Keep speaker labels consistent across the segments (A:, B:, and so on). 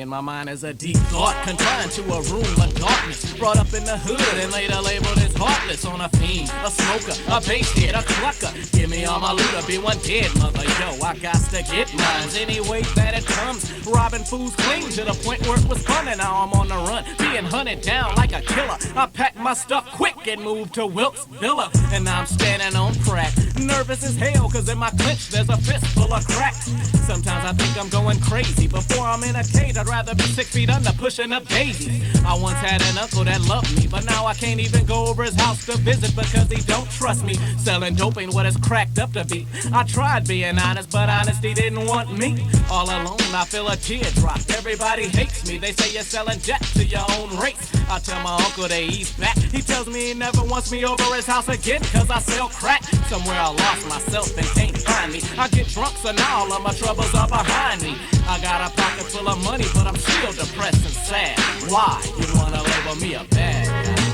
A: in my mind is a deep thought, confined to a room of darkness. Brought up in the hood and later labeled as heartless. On a fiend, a smoker, a bass head, a clucker. Give me all my loot or be one dead mother. Yo, I got to get mines any way that it comes. Robbing fools clean to the point where it was fun, and now I'm on the run, being hunted down like a killer. I packed my stuff quick and moved to Wilkes Villa, and now I'm standing on crack. Nervous as hell, cause in my clinch there's a fist full of crack. Sometimes I think I'm going crazy. Before I'm in a cage, I'd rather be 6 feet under pushing up daisies. I once had an uncle that loved me, but now I can't even go over his house to visit because he don't trust me. Selling dope ain't what it's cracked up to be. I tried being honest, but honesty didn't want me. All alone, I feel a teardrop. Everybody hates me. They say you're selling jet to your own race. I tell my uncle to ease back. He tells me he never wants me over his house again cause I sell crack. Somewhere I lost myself and can't find me. I get drunk, so now all of my troubles are behind me. I got a pocket full of money, but I'm still depressed and sad. Why? You wanna label me a bad guy?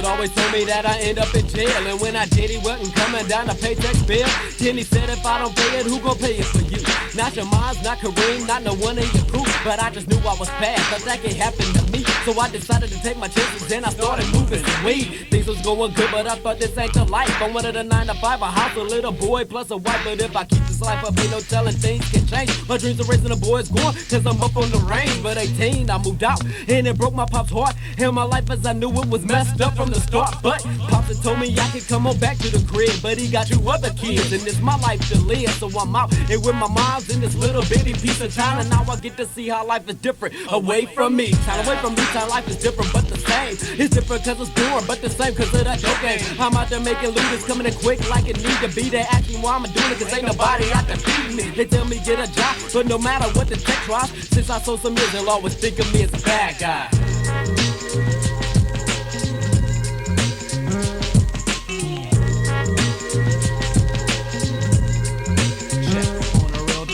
A: Always told me that I end up in jail, and when I did, he wasn't coming down to pay tax bill. Then he said if I don't pay it, who gon' pay it for you? Not your mom's, not Kareem, not no one in your group. But I just knew I was bad, cause that could happen to me. So I decided to take my chances and I started moving some weed. Things was going good, but I thought this ain't the life. I wanted a 9 to 5, a house, a little boy, plus a wife. But if I keep this life up, ain't no telling things can change. My dreams of raising a boy is gone, cause I'm up on the range. But 18, I moved out, and it broke my pop's heart. And my life as I knew it was messed up from the start. But Pops had told me I could come on back to the crib, but he got 2 other kids, and it's my life to live. So I'm out and with my mom's in this little bitty piece of town, and now I get to see how life is different away from me. Time away from me, time life is different but the same. It's different cause it's boring, but the same cause of that dope game. I'm out there making loot, it's coming in quick like it need to be. They ask me why I'm doing it cause ain't nobody out there feeding me. They tell me get a job, but no matter what the tech tries, since I sold some years, they'll always think of me as a bad guy.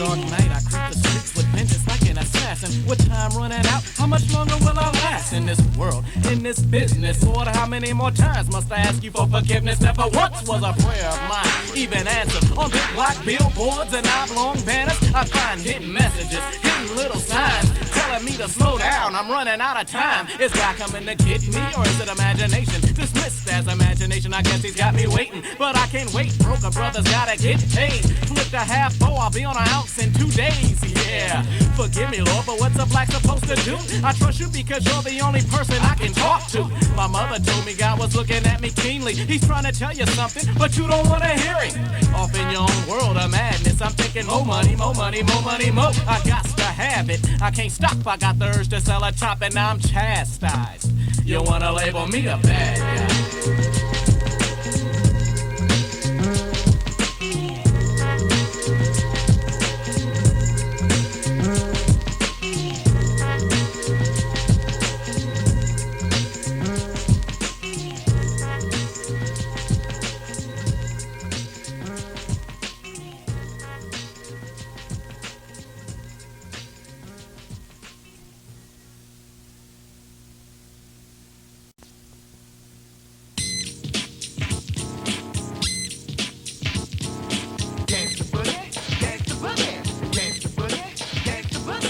A: Dark night, I creep the streets with vengeance like an assassin. With time running out, how much longer will I last in this world, in this business? Lord, how many more times must I ask you for forgiveness? Never once was a prayer of mine even answered. On big block billboards and oblong banners, I find hidden messages, hidden little signs telling me to slow down, I'm running out of time. Is God coming to get me, or is it imagination? Dismissed as imagination, I guess he's got me waiting. But I can't wait, broken brothers gotta get paid. Flipped a half bow, I'll be on an ounce in 2 days, yeah. Forgive me, Lord, but what's a black supposed to do? I trust you because you're the only person I can talk to. My mother told me God was looking at me keenly. He's trying to tell you something, but you don't want to hear it. Off in your own world of madness, I'm thinking more money, more money, more money, more. I got to have it, I can't stop. I got the urge to sell a top and now I'm chastised. You wanna label me a bad guy?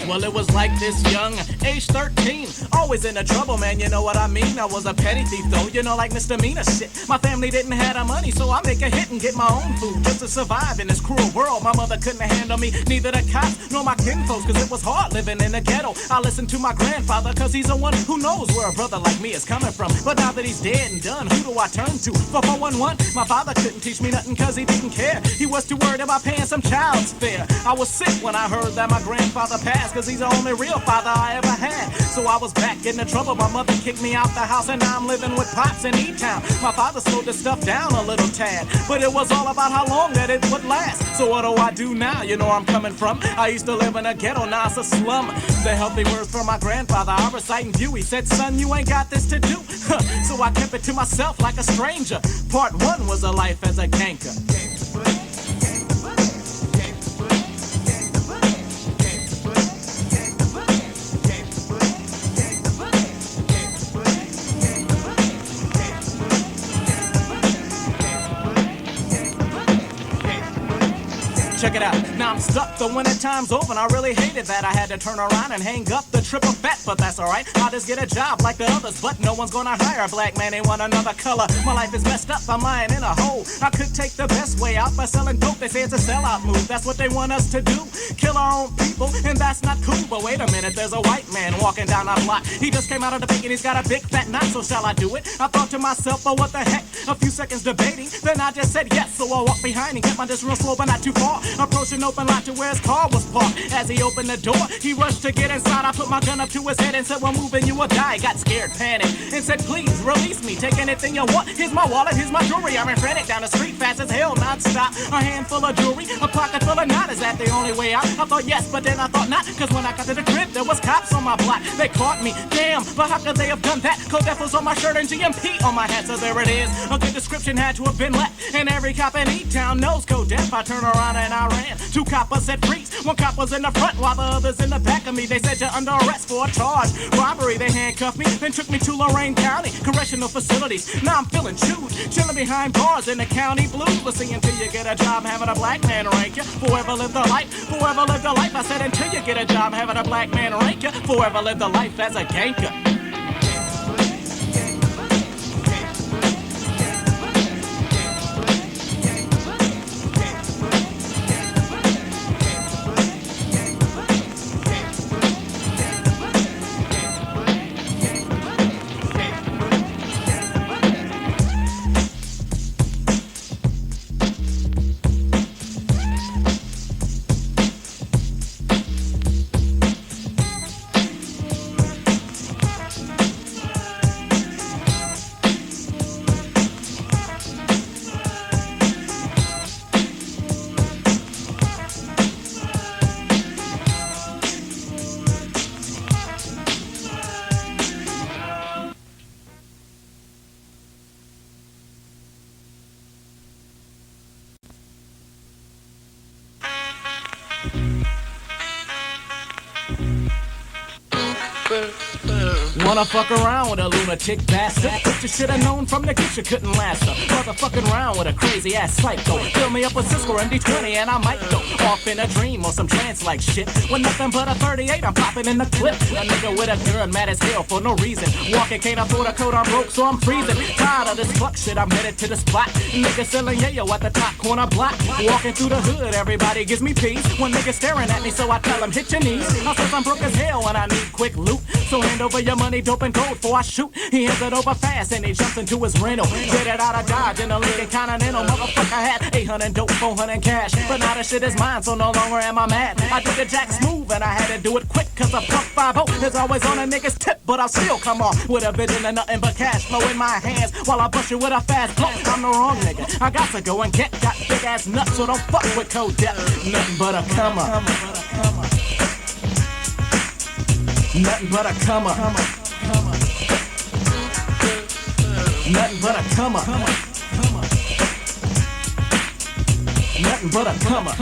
A: Well, it was like this young, age 13, always in the trouble, man, you know what I mean? I was a petty thief, though, you know, like misdemeanor shit. My family didn't have the money, so I make a hit and get my own food just to survive in this cruel world. My mother couldn't handle me, neither the cops nor my kinfolks, cause it was hard living in the ghetto. I listened to my grandfather, cause he's the one who knows where a brother like me is coming from. But now that he's dead and done, who do I turn to? For 411, my father couldn't teach me nothing cause he didn't care. He was too worried about paying some child's fare. I was sick when I heard that my grandfather passed, cause he's the only real father I ever had. So I was back in the trouble. My mother kicked me out the house and now I'm living with Pops in E-Town. My father slowed the stuff down a little tad, but it was all about how long that it would last. So what do I do now? You know where I'm coming from. I used to live in a ghetto, now it's a slum. The healthy words from my grandfather I recite in view. He said, son, you ain't got this to do. So I kept it to myself like a stranger. Part 1 was a life as a ganker. Check it out, now I'm stuck, the winter time's over, and I really hated that. I had to turn around and hang up the triple fat, but that's alright. I'll just get a job like the others, but no one's gonna hire a black man, they want another color. My life is messed up, I'm lying in a hole. I could take the best way out by selling dope, they say it's a sellout move. That's what they want us to do, kill our own people, and that's not cool. But wait a minute, there's a white man walking down our block. He just came out of the bank and he's got a big fat knot, so shall I do it? I thought to myself, oh what the heck, a few seconds debating, then I just said yes. So I walked behind and kept my distance real slow but not too far, approaching open lot to where his car was parked. As he opened the door, he rushed to get inside. I put my gun up to his head and said, well moving you will die. Got scared, panicked, and said please release me, take anything you want. Here's my wallet, here's my jewelry. I ran frantic down the street fast as hell, non-stop. A handful of jewelry, a pocket full of knot. Is that the only way out? I thought yes, but then I thought not, cause when I got to the crib there was cops on my block. They caught me, damn, but how could they have done that? Kodak was on my shirt and GMP on my hat, so there it is. A good description had to have been left, and every cop in E-Town knows Kodak. I turned around and I ran. Two coppers said freeze. One cop was in the front while the others in the back of me. They said you're under arrest for a charge robbery. They handcuffed me, then took me to Lorain County Correctional Facilities. Now I'm feeling chewed, chilling behind bars in the county blues. But see, until you get a job having a black man rank you, forever live the life, forever live the life. I said until you get a job having a black man rank you, forever live the life as a ganker. Wanna fuck around with a lunatic bastard? But you should've known from the get you couldn't last her. Motherfucking around with a crazy ass psycho. Fill me up with Cisco MD-20 and I might go off in a dream or some trance like shit. With nothing but a 38, I'm popping in the clip. A nigga with a gun, mad as hell for no reason. Walking, can't afford a coat, I'm broke, so I'm freezing. Tired of this fuck shit, I'm headed to the spot. Nigga selling yayo at the top corner block. Walking through the hood, everybody gives me peace. One nigga staring at me, so I tell him hit your knees. I says I'm broke as hell and I need quick loot. So hand over your money, dope and gold before I shoot. He hands it over fast and he jumps into his rental. Get it out of Dodge in a Lincoln Continental. Motherfucker had 800 dope, 400 cash. But now the shit is mine, so no longer am I mad. I did the jack smooth and I had to do it quick, cause a pump 5-0 is always on a nigga's tip. But I'll still come off with a vision of nothing but cash flow in my hands while I bust you with a fast blow. I'm the wrong nigga, I got to go and get. Got big ass nuts, so don't fuck with Kodak. Nothing but a comer. Nothing but a comer. Nothing but a comer. Nothing but a comer.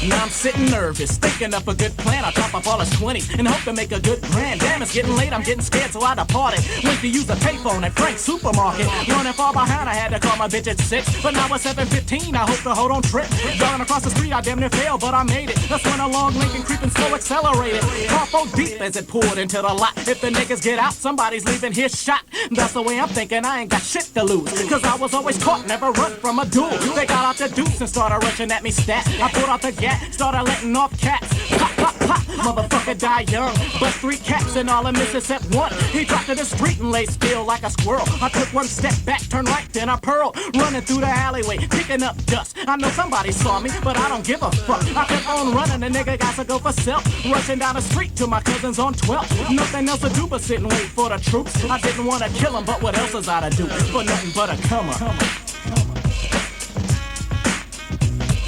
A: Now I'm sitting nervous, thinking up a good plan. I top up all his 20s and hope to make a good grand. Damn, it's getting late, I'm getting scared, so I departed. Went to use a payphone at Frank's Supermarket. Running far behind, I had to call my bitch at 6. But now it's 7:15, I hope the hoe don't trip. Driving across the street, I damn near failed, but I made it. That's when a long Lincoln creeping slow accelerated. Car 4 deep as it poured into the lot. If the niggas get out, somebody's leaving here shot. That's the way I'm thinking, I ain't got shit to lose. Cause I was always caught, never run from a duel. They got out the deuce and started rushing at me stat. I pulled out the gas, started letting off cats. Pop, pop, pop, motherfucker die young. Bust 3 caps and all I miss except one. He dropped to the street and lay still like a squirrel. I took 1 step back, turned right, then I pearled. Running through the alleyway, picking up dust. I know somebody saw me, but I don't give a fuck. I kept on running, the nigga got to go for self. Rushing down the street to my cousins on 12th. Nothing else to do but sit and wait for the troops. I didn't want to kill him, but what else is I to do? For nothing but a comer.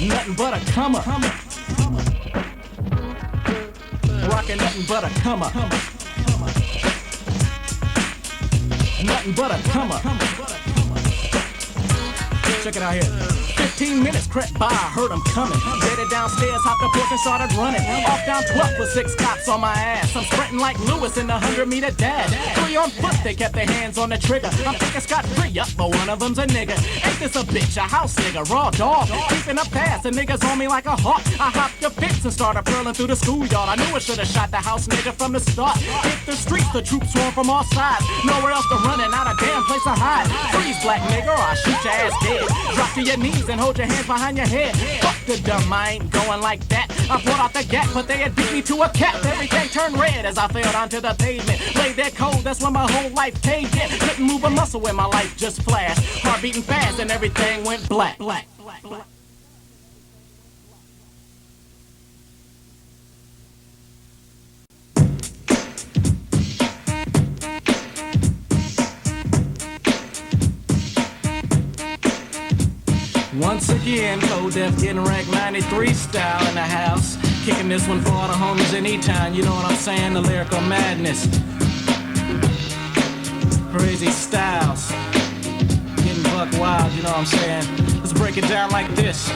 A: Nothing but a comer. Rockin' nothing but a comer. Nothing but a comer. Check it out here. 15 minutes crept by, I heard them coming. Headed downstairs, hopped the porch and started running. Off down 12th with 6 cops on my ass. I'm sprinting like Lewis in the 100-meter dash. 3 on foot, they kept their hands on the trigger. I'm thinking Scott free up, but one of them's a nigga. Ain't this a bitch, a house nigga, raw dog. Creeping up fast, and niggas on me like a hawk. I hopped the fence and started purling through the schoolyard. I knew I should've shot the house nigga from the start. Hit the streets, the troops swarm from all sides. Nowhere else to run and not a damn place to hide. Freeze, black nigga, or I'll shoot your ass dead. Drop to your knees and hold your hands behind your head. Fuck the dumb, I ain't going like that. I pulled out the gap, but they had beat me to a cap. Everything turned red as I fell onto the pavement. Laid there cold, that's when my whole life caved in. Couldn't move a muscle when my life just flashed. Heart beating fast and everything went black. Once again, Kodak getting ranked 93 style in the house. Kicking this one for all the homies in E-Town, you know what I'm saying? The Lyrical Madness. Crazy styles. Getting buck wild, you know what I'm saying? Let's break it down like this.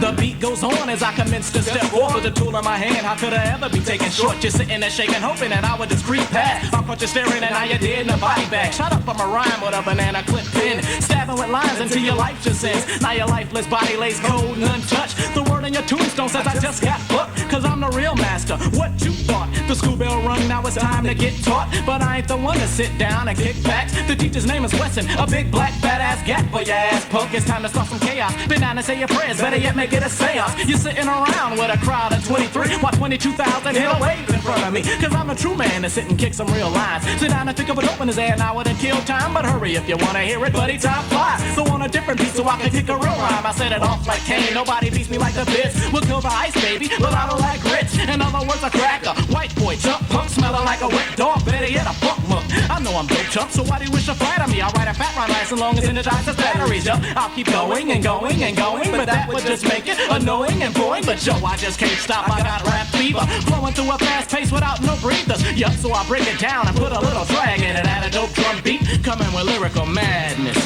A: The beat goes on as I commence to step forward with the tool in my hand. How could I ever be taken short? Just sitting there shaking, hoping that I would just creep past. I caught you staring and now you're dead in the body bag. Shot up from a rhyme with a banana clip pin. Stabbing with lines until your life just ends. Now your lifeless body lays cold and untouched. The word in your tombstone says I just got booked. Cause I'm the real master, what you thought? The school bell rung, now it's time to get taught. But I ain't the one to sit down and kick back. The teacher's name is Wesson, a big black badass gat for your ass punk. It's time to start some chaos. Been down to say your prayers, better yet make it a seance. You're sitting around with a crowd of 23 while 22,000 hit a wave in front of me. Cause I'm a true man to sit and kick some real lines. Sit down and think of an open his air, now wouldn't kill time. But hurry if you wanna hear it, buddy, time flies. So on a different beat so I can kick a real rhyme. I set it off like Kane, nobody beats me like the Biz. We'll kill the ice, baby, but I don't like grits. In other words, a cracker, white boy, jump punk, smelling like a wet dog, better yet a punk muck. I know I'm dope chump, so why do you wish to flatter me? I'll write a fat rhyme as long as energizes batteries, yo. I'll keep going and going and going, but that would just make it annoying and boring. But yo, I just can't stop, I got rap fever, flowing through a fast pace without no breathers. Yup, so I break it down and put a little drag in it, add a dope drum beat, coming with lyrical madness.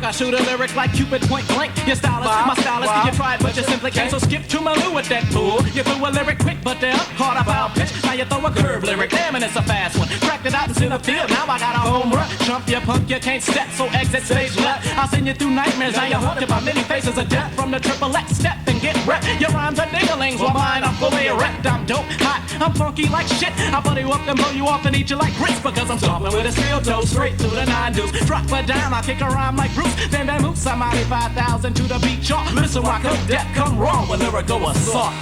A: I shoot a lyric like Cupid point blank. Your style is my style is. You tried, but you simply can't. So skip to my loo with that fool. You threw a lyric quick, but they're caught a foul pitch. Now you throw a curve lyric, damn, and it's a fast one. Cracked it out in center field. Now I got a home run. Jump, you punk, you can't step. So exit stage left. I'll send you through nightmares. Now you're haunted by many faces of death. From the triple X, step and get wrecked. Your rhymes are dinglings, while mine are fully erect. I'm dope, hot, I'm funky like shit. I'll buddy you up and blow you off and eat you like grits. Because I'm stomping with a steel toe straight through the 9 deuce. Drop her down, I'll kick a rhyme like Bruce. Then moves somebody 5,000 to the beat chart. Listen, rock up, death come wrong with lyrical assault.